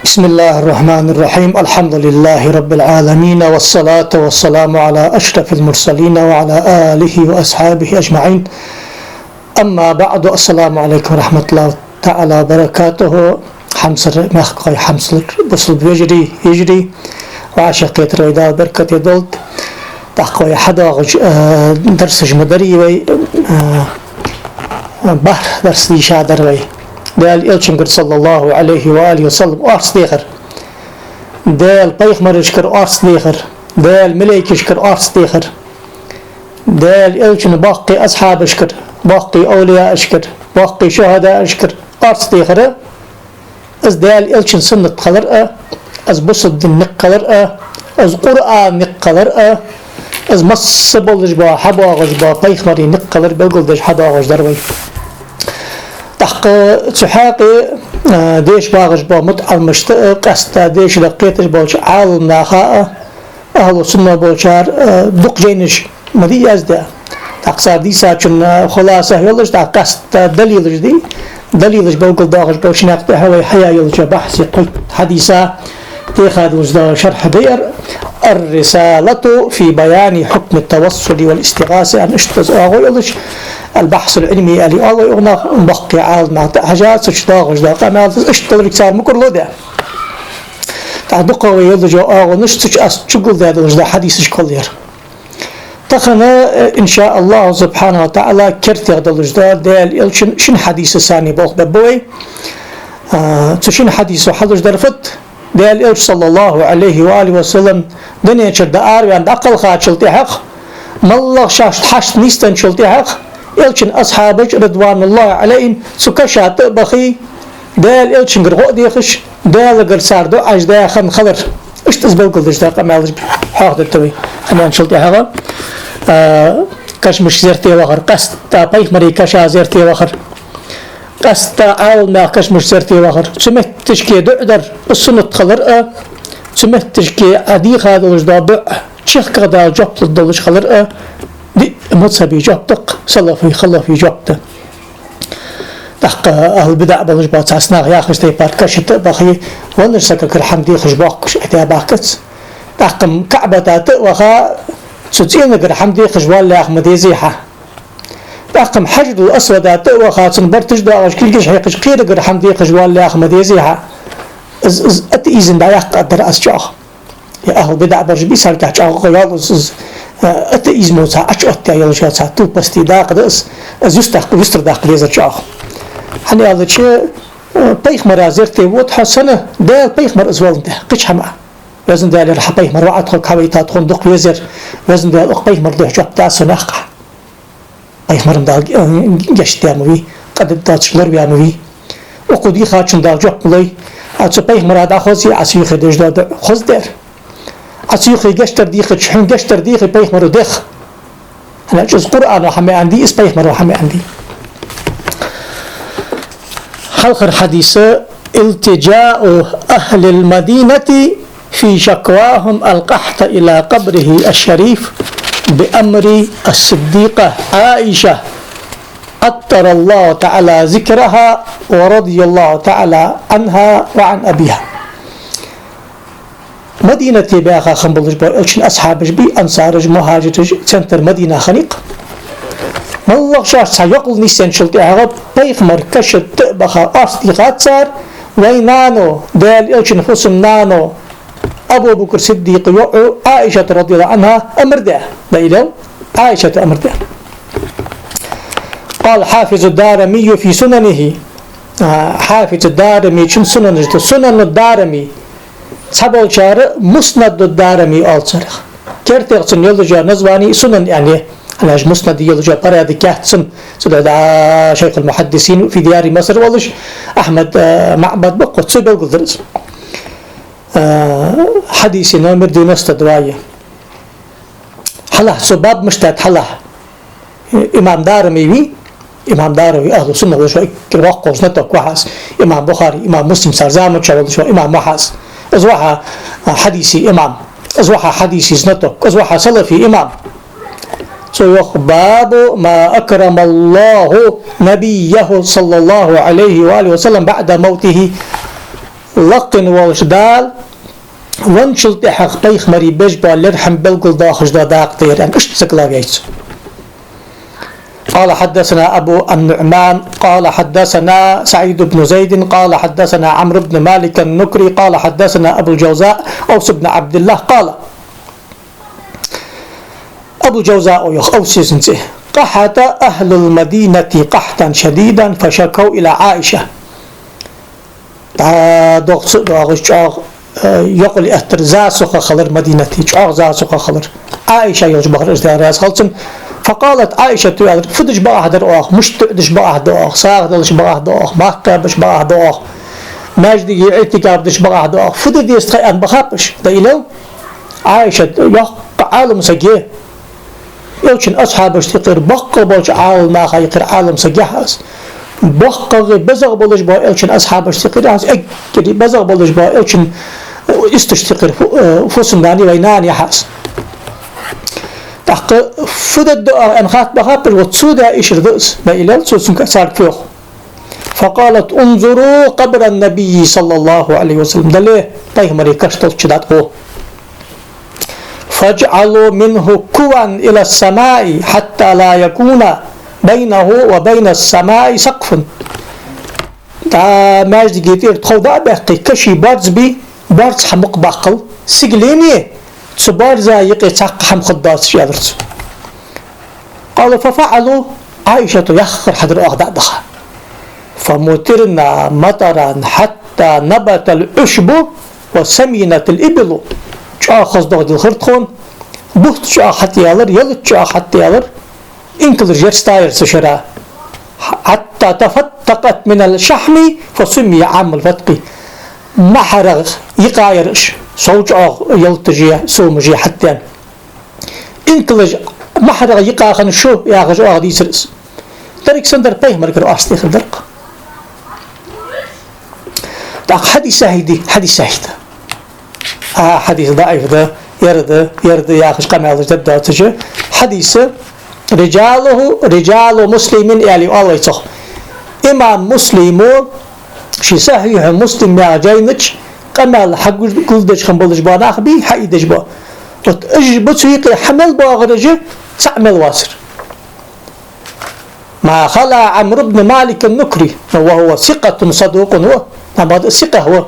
بسم الله الرحمن الرحيم. الحمد لله رب العالمين، والصلاة والسلام على أشرف المرسلين وعلى آله وأصحابه أجمعين. أما بعد، السلام عليكم ورحمة الله تعالى وبركاته. حمصر مخقي حمصر بصل يجري وعشقيت رويدا بركة دولت تحقوي حدا درس جمدري وي بحر درس دي شادر وي دال إلشنكر صلى الله عليه وآله وسلم أرس ديخر دال بيخمر يشكر أرس ديخر دال مليك يشكر أرس ديخر دال إلشن باقي أصحاب يشكر باقي أولياء يشكر باقي شهداء يشكر أرس ديخر از دال إلشن سنة قلر از بصد نقلر از قرآن نقلر از مصبل جبا حبا غجبا بيخمري نقلر بلقل دج حدا غجدر وي تحق تحاقي ديش باغش با متعل مشتاق قستا ديش لقيتش بوش عالم ناخاء أهل السنة بوشار دق جينش مدي أزدا تقصار دي ساچن خلاصة يولش تاق قستا دليلش دي دليلش بوقل داغش بوش ناقتا هواي حيا يولش بحثي قلت حديثة تيخاد وزدا شرح دير الرسالة في بيان حكم التوصل والاستغاثة أن اشتز يولش البحث العلمي اللي الله يغنى مبقي عالم حاجات سشتاغش دا قامات اشتغل كسار مكرلو ده تعدقه ويلجو ونشتش أسجل ده دا حديثش كلير تخنا إن شاء الله سبحانه وتعالى كرتي غدلج ده دال شن حديث ثاني بوخ ببوي تشين حديث وحدش درفت دال صلى الله عليه وآله وسلم دنيا شد آروي عند أقل خات شلتي حق مالله شاشت حشت نيستن شلتي حق إلشن أصحابك رضوان الله عليهم سكشات بخي دال إلشن قرقو ديخش دال قرصاردو أجدا خن خلر إيش تزبل قلدش دا قمالج حاضر توي أنا شلتي حقا كاش مش زرتي وخر قستا بيخ مري كاشا زرتي وخر قستا عاول ما كاش مش زرتي وخر سمت تشكي دعدر السنة خلر سمت تشكي عديق هذا وجدا بع شيخ قدا جبت الدلش خلر دي مذهبي جبتك صلى في خلا في جبته تحق أهل بدع بلش بعض أسناء يا أخي استيبار كشت بخي ونرسك كرحمدي خشباقش اعتباقت تحق كعبة تات وخا ستين كرحمدي خشبال لأحمدي زيحة تحق حجر الأسود تات وخا تنبرتج داغش كلش حيقش قير كرحمدي خشبال لأحمدي زيحة از أتيزن دايق قدر أسجاخ يا أهل بدع برج بيسال كحجاخ قيادس أتيز موسى أشوت يا يلشات ساتو بستي داق دس از يستر داق ليزر جاخ حني هذا شيء بيخمر زرتي وضح سنة ده بيخمر أزوال ده قش حما وزن ده اللي رح بيخمر وعد خل كويتات خندق وزر وزن ده أخ بيخمر ده جاب تاس ناقة بيخمر ده جشت يا موي قد تاشلر يا موي وقدي خاتشن ده جاب لي أتو بيخمر هذا خوزي عسيخ دج ده خوز در عسيخ جشتر ديخ شحن جشتر ديخ بيخمر دخ أنا جز قرآن وحمي عندي اس بيخمر وحمي عندي خلق الحديث التجاء أهل المدينة في شكواهم القحط إلى قبره الشريف بأمر الصديقة عائشة أطر الله تعالى ذكرها ورضي الله تعالى عنها وعن أبيها مدينة باخا خنبلج بألشن أصحابج بي أنصارج مهاجرج سنتر مدينة خنيق والله شاش سيقل نيسان شلتي عرب بيخمر كشت تبخا أصدقات صار وينانو دال إلشن حسن نانو أبو بكر صديق يوعو عائشة رضي الله عنها أمر ده بيلو عائشة أمر ده قال حافظ الدارمي في سننه حافظ الدارمي شن سننه سنن الدارمي سبل شار مسند الدارمي ألصرخ كرتيق سن يلجا نزواني سنن يعني أنا مسند يلجا براد كهتسن سدد شيخ المحدثين في ديار مصر والله أحمد معبد بقوت سبل قدرس حديث نمر دينست دواية حلا سباب مشتات حلا إمام دارمي إمام دارمي أهل السنة وشو كرواقوز نتوك وحاس إمام بخاري إمام مسلم سارزامك شو إمام وحاس أزوحا حديثي إمام أزوحا حديثي زنتوك أزوحا سلفي إمام باب ما أكرم الله نبيه صلى الله عليه وآله وسلم بعد موته لقن والش دال ونشل تحق بيخمري بجبا لرحم بلقل داخش دا داق طير يعني اشت سكلا بيت. قال حدثنا أبو النعمان قال حدثنا سعيد بن زيد قال حدثنا عمرو بن مالك النكري قال حدثنا أبو الجوزاء أوس بن عبد الله قال أبو الجوزاء أوس قحط أهل المدينة قحطا شديدا فشكوا إلى عائشة يقول أثر زاسخ خلر مدينتي زاسخ خلر عائشة يجبر إجدار خلصن فقالت عائشة فدش بأحدر أخ مش تقدش بأحدر أخ ساغدلش بأحدر أخ ماكبش بأحدر أخ ماجدي اعتقابدش بأحدر أخ فدش يستخي أن بخابش دايلو عائشة يق عالم سجيه يوشن أصحابش تقر بقى بوش عالم ما خيقر عالم سجيهاس بقى بزغ بلش با يوشن أصحابش تقر أكدي بزغ بلش با يوشن استشتقر فسنداني ويناني حاس فدد أنخات بخابر وتسودا إيش ردس بإلال سوسن صار فيخ فقالت انظروا قبر النبي صلى الله عليه وسلم دليه بيهمري كشتل شدات هو فاجعلوا منه كوا إلى السماء حتى لا يكون بينه وبين السماء سقف تا ماجد جيتير تخوضا بحقي كشي بارز بي بارز حمق باقل سيقليني تبارزا يقي تاق حم خداس شيادرت قالوا ففعلوا عائشة يخر حدر أغدادها فمطرنا مطرا حتى نبت العشب وسمينة الإبل جاء خصدق دي الخرطخون بوت جاء حتى يالر يلت جاء حتى يالر إنكلر جرستاير سشرا حتى تفتقت من الشحم فسمي عام الفتق محرغ يقايرش سوج يلتجي سومجي حتى إنكلر محرغ يقاخن شو يا غجو أغدي سرس تريك سندر بيه مركر أصلي خدرق داق حديث هيدي حديث هيدا حديث ضعيف ده يرد يا أخي قمع جدا تجي حديث رجال مسلمين يعني الله يصح إمام مسلم شي صحيح مسلم يا جاينج قمع حق كل دش خنبلش باناخ بي حيدش با بتسويق حمل باغرجه تعمل واسر ما خلا عمرو بن مالك النكري وهو ثقة صدوق هو هذا ثقة هو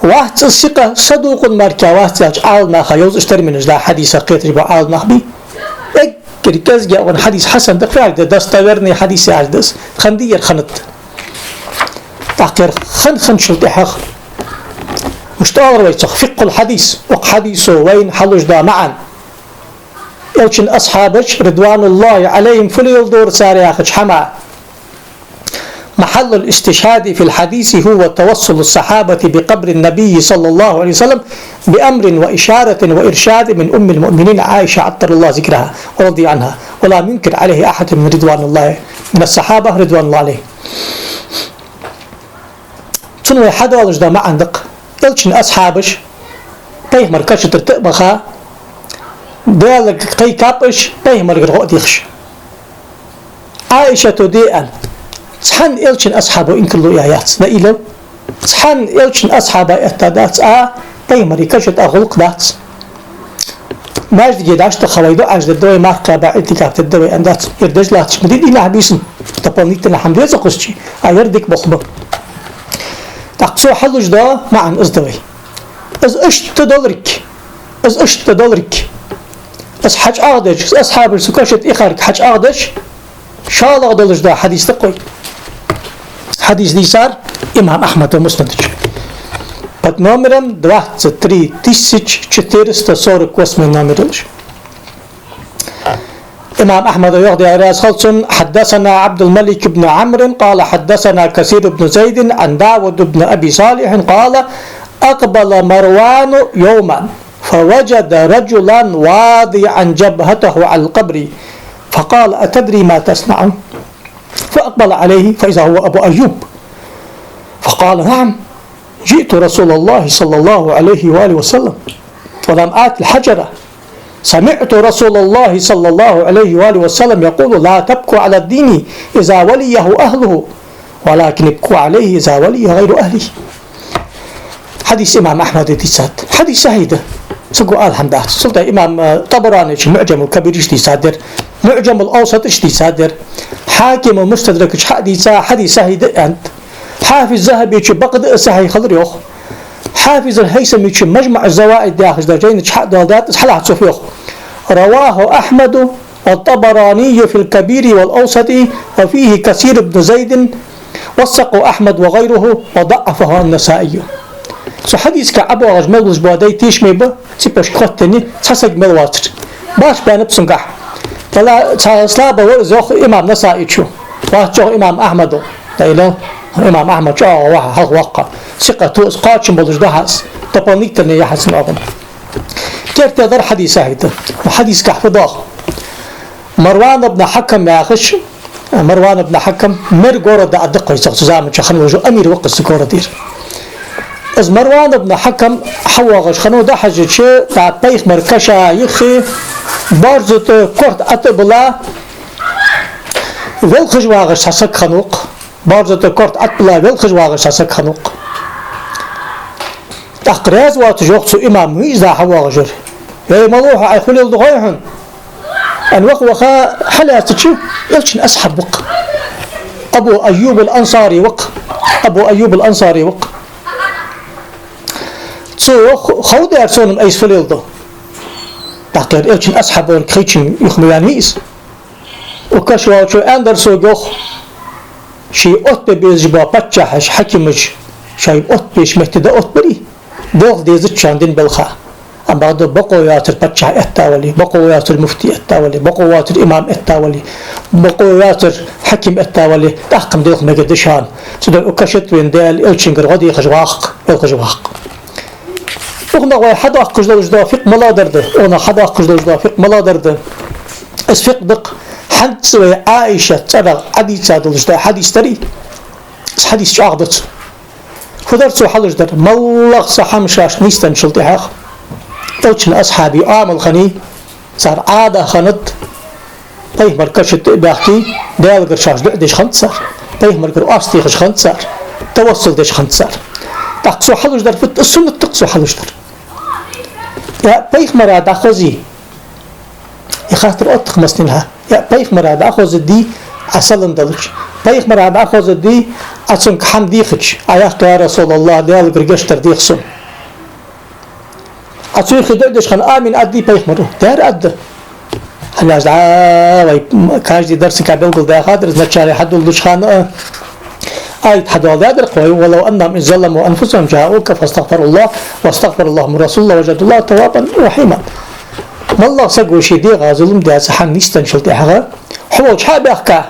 واحد ثقة صدوق ماركا واحد عال ما خيوز اشتري من جدا حديث قيتري بعال نخبي كريكاز جاء حديث حسن دقفاق ده دستاورني حديث عجدس خندير خنت تحقير خن شلتي حق مشتاور ويتخ فقه الحديث وحديثه وين حلوش دا معا يوشن أصحابك رضوان الله عليهم فليل دور ساري أخج حما محل الاستشهاد في الحديث هو توصل الصحابة بقبر النبي صلى الله عليه وسلم بأمر وإشارة وإرشاد من أم المؤمنين عائشة عطر الله ذكرها ورضي عنها ولا منكر عليه أحد من رضوان الله من الصحابة رضوان الله عليه تنوي حدا والج دا ما عندك يلشن أصحابش بيه مركش ترتقبخا دالك قي كابش بيه مركر غوط يخش عائشة ديئا صحن يلشن أصحابه إن كله آيات نائلو صحن يلشن أصحابه اتدات بيه مركش أغلق دات ماجد جداش تخويدو عجد الدوي ماركا باعتي كابت الدوي أندات يردج لاتش مديد إلا حبيسن تبالنيت الحمد لله قصتي يردك بخبه تقصو حلوش دا معا ازدوي از اشت دولرك از حج اغدش اصحاب السكاشت اخارك حج اغدش شال اغدلش دا حديث تقوي حديث دي صار امام احمد ومسندج بد نومرم 2448 نومرلش إمام أحمد يغضي على خلص حدثنا عبد الملك بن عمرو قال حدثنا كثير بن زيد عن داود بن أبي صالح قال أقبل مروان يوما فوجد رجلا واضعا جبهته على القبر فقال أتدري ما تصنع؟ فأقبل عليه فإذا هو أبو أيوب فقال نعم جئت رسول الله صلى الله عليه وآله وسلم ولم آت الحجرة سمعت رسول الله صلى الله عليه وآله وسلم يقول لا تبكوا على الدين إذا وليه أهله ولكن ابقوا عليه إذا ولي غير أهله. حديث إمام أحمد ديسات حديث سهيدة سقوا الحمد لله. سلطة إمام طبراني معجم الكبير ديسادر، معجم الأوسط ديسادر، حاكم المستدرك حديث سهيدة أنت، حافظ الذهبي بقد سهي خضريوخ، حافظ الهيثمي مجمع الزوائد داخل درجين حق دالدات حلحت صفيوخ. رواه أحمد والطبراني في الكبير والأوسط وفيه كثير بن زيد، وثقوا أحمد وغيره وضعفه النسائي. سو حديث كعبو غجمل بوادي تيش ميبا سيبش كوتني تسق ملواتر باش بان بسنقح فلا تسلابا ورزوخ إمام نسائي شو واتشوخ إمام أحمد لا إمام أحمد شو واحد حق وقع ثقة توس قاتشم بولج دهاس تبانيك تني يحسن أبن كيف تقدر حديث هيدا وحديث كحفظه. مروان بن حكم يا أخش، مروان بن حكم مر قورة دا أدقى يسقط زامن شخن وجو أمير وقت قورة دير. از مروان بن حكم حواغش خنو دا حجت شيء تا بيخ مركشا يخي بارزت كورت أتبلا والخج واغش حسك خنوق بارزت كورت أتبلا والخج واغش حسك خنوق تقريز واتجوخت إمام ميزا حواغجر يا ملوحة أي خليل دغيحن أن وخا حلات شو يلشن أسحب وق أبو أيوب الأنصاري وق أبو أيوب الأنصاري وق سو خود أرسونم أيس فليل دو تقدر يلشن أسحب والكريتشن يخميان ميز وكشوا شو أندر سو جوخ شي أوت بيزجبا بتشحش حكمش شايب أوت بيش مهتدا أوت بري دوغ ديزت شاندين بالخا أم بعد بقويات البتشح التاولي بقويات المفتي التاولي بقويات الإمام التاولي بقويات الحكم التاولي تحكم ديخ مقدشان سدو أكشت وين ديال إلشنجر غدي خجواق الخجواق وغنا غوي حدا قجدو جدا فيق ملادر ده ونا حدا قجدو جدا فيق ملادر ده اسفيق دق حد سوي عائشة ترى حديث هذا جدا حديث تري حديث شاغدت فدرت حلج در ملق صحم شاش نيستن شلتها توجن أصحابي آمل خني صار عادة خنت طيب مركشت باختي دال قرشاش دعدش خنت صار طيب مركر أصلي خش خنت صار توصل دش خنت صار تقصو حلج در في السنة تقصو حلج در يا بيخ مراد أخوزي يخاطر أطق مسنينها يا بيخ مراد أخوز دي أصلا دلش بيخ مراد أخوز دي أصلا حم ديخش أياك يا رسول الله دال قرقشتر ديخسون أصلا خدودش خن آمين أدي بيخ مرو دار أد هلا جدعا كاج دي درس كابل قل ده خاطر نتشاري حد ولدش خان آية حد والدادر قوي ولو أنهم إن ظلموا أنفسهم جاءوك فاستغفر الله واستغفر الله من رسول الله وجد الله توابا رحيما ما الله سقوا شي دي غازلهم دي سحن نيستن شلتي حغا حوش حاب أخكا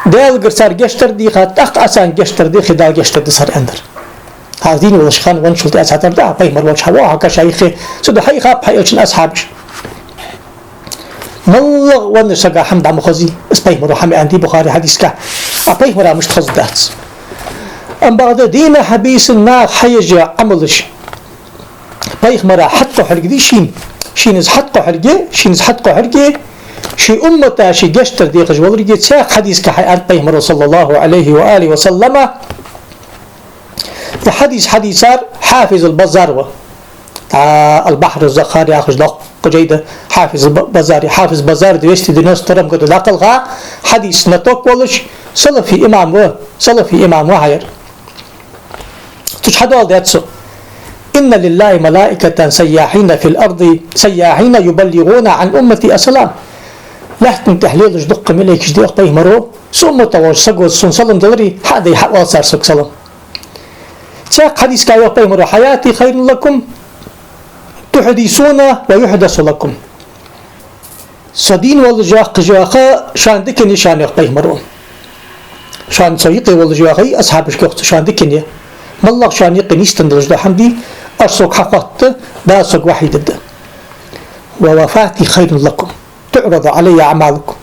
ديال قرصار جشتر دي خات أخ أسان جشتر دي خدال جشتر دي صار أندر هذين والشخان وانشلتي أساتر دا باي مروج حواها كشايخي سدو حي خاب حي ألشن أصحابش ما الله ونشقا حمد عم خزي اسباي مرو حمي عندي بخاري حديث كا أباي مرا مش تخز دات أم بعد دين حبيس النار حيجي عملش بايخ مرا حتى حرق دي شين حتى حرقه شين حتى حرقه شي أمتا شي جشتر دي قجوال رجيت ساق حديث كحيان بايخ مرا صلى الله عليه وآله وسلم حديثار حافظ البزار البحر الزخاري أخرج لق جيدة حافظ البزاري حافظ بزار دويستي دينوس ترم قد لقلها حديث نتوك ولش صلفي إمام وحير تشهدوا ذاتسو إن لله ملائكة سياحين في الأرض سياحين يبلغون عن أمتي السلام لحتن تحليل جدق مليك جديق بيه مرو سوم توج سقو سنسلم دلري هذا يحق صار سلم ساق حديث كايو بيه مرو حياتي خير لكم تحدثون ويحدث لكم صدين والجاق جاقا شان دكني شان يقبيه مرو شان سيقي والجاقي أصحابش كوخت شان دكني مالله شان يقي نيستندلج ده حمدي أرسوك حقات داسوك وحيد ده ووفاتي خير لكم تعرض علي أعمالكم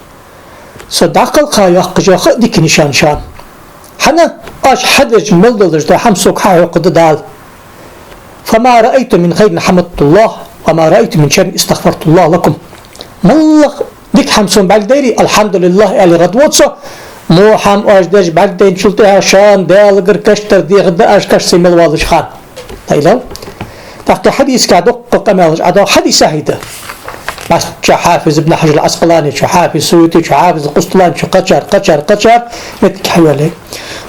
صدق الخايق جاق دكني شان حنا أش حدج ملدلج ده حمسوك حايق دال فما رأيت من خير حمدت الله وما رأيت من شر استغفرت الله لكم مالله ديك حمسون بعد ديري الحمد لله اللي غدوتسو موحم أجدج بعدين شلتها شان دالغر كشتر دي غدا أشكش سيمل والش خان طيب تحت حديث كادق قمالج عدا حديث هيدا بس حافظ ابن حجر العسقلاني حافظ سويتي حافظ القسطلاني قشر متك حيوالي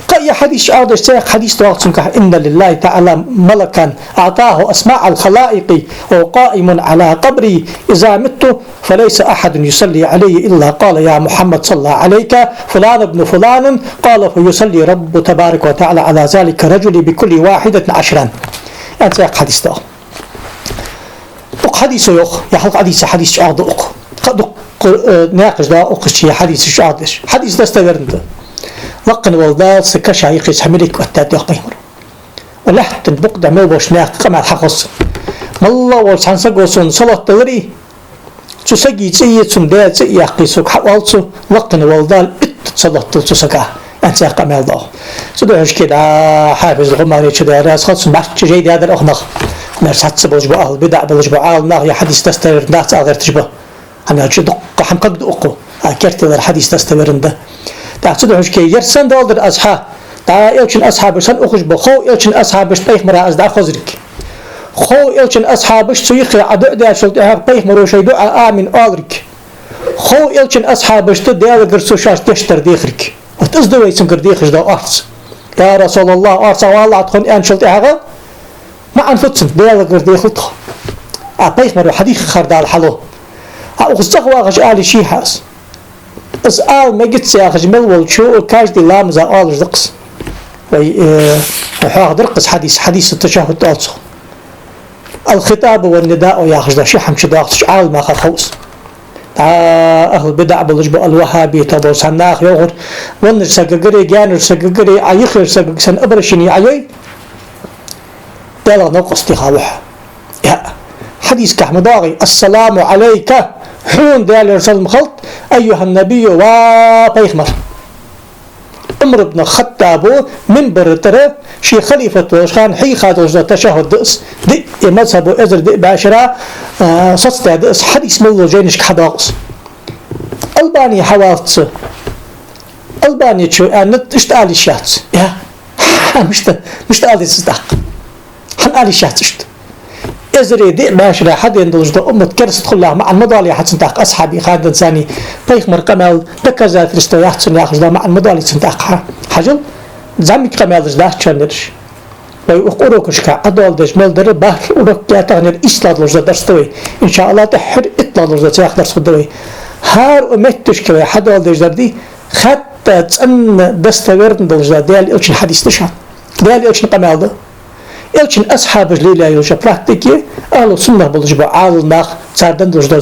قي حديث عاد الشيخ حديث توقسم إن لله تعالى ملكا أعطاه أسماء الخلائق وقائم على قبري إذا مت فليس أحد يصلي علي إلا قال يا محمد صلى عليك فلان ابن فلان قال فيصلي رب تبارك وتعالى على ذلك رجل بكل واحدة 10 أنت حديث ده حديث يخ يا حلق حديث عاد قد ناقش ده أقشي حديث عادش حديث ده استغرنده لقن والدال سكش عيقيس حملك واتات يخبيمر ولحت بقدع ملبوش ناق قمع حقص مالله والسان سقوسون صلاة تغري تسقي تسيي تسمدات تسيي يقيسوك حوالسو لقن والدال صلاة تسقى أنت قمع الله سدوش كده حافظ الغماري كده راس خلص معك جيد هذا الأخنخ نرسات سبوج بقال بدع بلج بقال ناغ يا حديث تستمر ناس أغير تشبه أنا أجد حمقد أقو أكرت الحديث تستمر ده تعتدوش كي يرسن دولدر أصحاب يلشن أصحابش سن أخش بخو يلشن أصحابش بيخ مرا أزدع خزرك خو يلشن أصحابش سيخ عدو دا شلتها بيخ مرو شيدو آمن آلرك خو يلشن أصحابش تديال قرسو شاش تشتر ديخرك وتزدو يسن قرديخش دا أرس يا رسول الله أرس والله أدخل أن شلتها ما أنفتسن ديال قرديخلتها بيخ مرو حديث خردال حلو أغزق واغش آلي شي حاس أسأل ما قد سياخج ملول شو كاش دي لامزا آل رقص وحاق درقص حديث التشهد تالصو الخطاب والنداء ياخج ده شحم شداخش عال ما خوص أهل بدع بلجبو الوهابي تابو سناخ يوغر ونر سققري جانر سققري عيخر سقق سن أبرشني عيوي دالا نقص تخاوح يا حديث كحمداغي السلام عليك حون دال رسول مخلط أيها النبي وبيخمر عمر بن الخطاب منبر ترى شي خليفة وشخان حي خاطر تشهد دقس دي مذهب أزر دي باشرة صدت دقس حديث ملو جينش كحداقص ألباني حوالتس ألباني شو أنت اشتغل الشات يا مش تقال الصدق حن الشات اشت أزري دي باشرة حد يندلج ده أمة كرس تخلها مع المضالي حد سنتاق أصحابي خالد إنساني بيخمر قمال دكازات رستويات سنياخش ده مع المضالي سنتاقها حجل زامك قمالش ده تشنرش ويقولوكش كعدول دج ملدر بحر وروك ياتغنر إسلاد لج ده درستوي إن شاء الله تحر إطلاد لج ده تياخ درس خدوي هار أمتش كوي حدول دج دي حتى تأن دستويرن دج ده ديال إلش الحديث تشان ديال إلش قمال ده Elçin ashabı lila yolca praktiki alı sunnah buluşba alnaq sardan dojda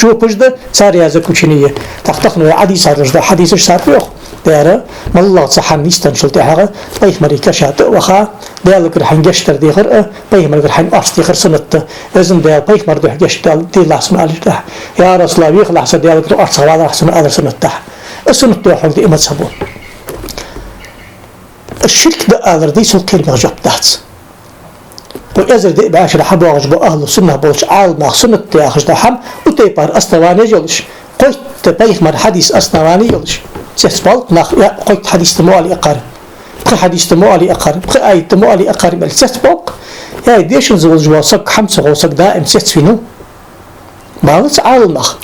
jopujda saryaza kuchiniye taqtaqnu adi sarjda hadis sarf yo'q dara mallah sahan istan shulti haga payg'ambar kashat waxa deyalgir hangashtar deyir payg'ambar han ars deyir sunnatda özüm deyal payg'ambar de hangashtar deylasın alida ya rasulullah yixlahsa deyalgir ars wala ahsan al sunnatda sunnatda hangdi imat sabu الشرك ده أقدر دي سو كلمة جبتات وإذا دي بعشر حبوا عجبوا أهل السنة بولش عالم سنة تأخذ دحم وتيبار أستواني جلش قلت بيخمر حديث أستواني جلش سيسبال نخ يا قلت حديث تموالي أقارب بخي حديث تموالي أقارب بخي آية تموالي أقارب السيسبال يا ديش نزول جوا سك حمسة وسك دائم سيسفينو بالس عالم نخ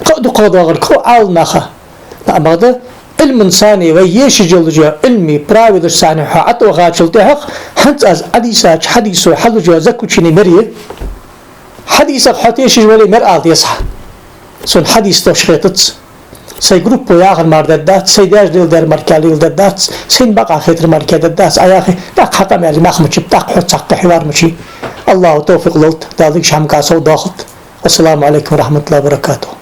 قد غير كو عالم نخ ما ده علم إنساني ويش جلجا علمي براوي درساني حات وغاشل تحق حنت از حديثو حلجا زكوشيني مريه حديثك حتيش جولي مرآل يصح سن حديث تشخيطت سي جروب ياخر مرددات سي داج ديل در مركالي ددات سين بقى خيتر مركددات اياخي داق حقم يعني مخمچ داق حصق حوار مشي الله توفيق لولت دالك شام كاسو داخت السلام عليكم ورحمه الله وبركاته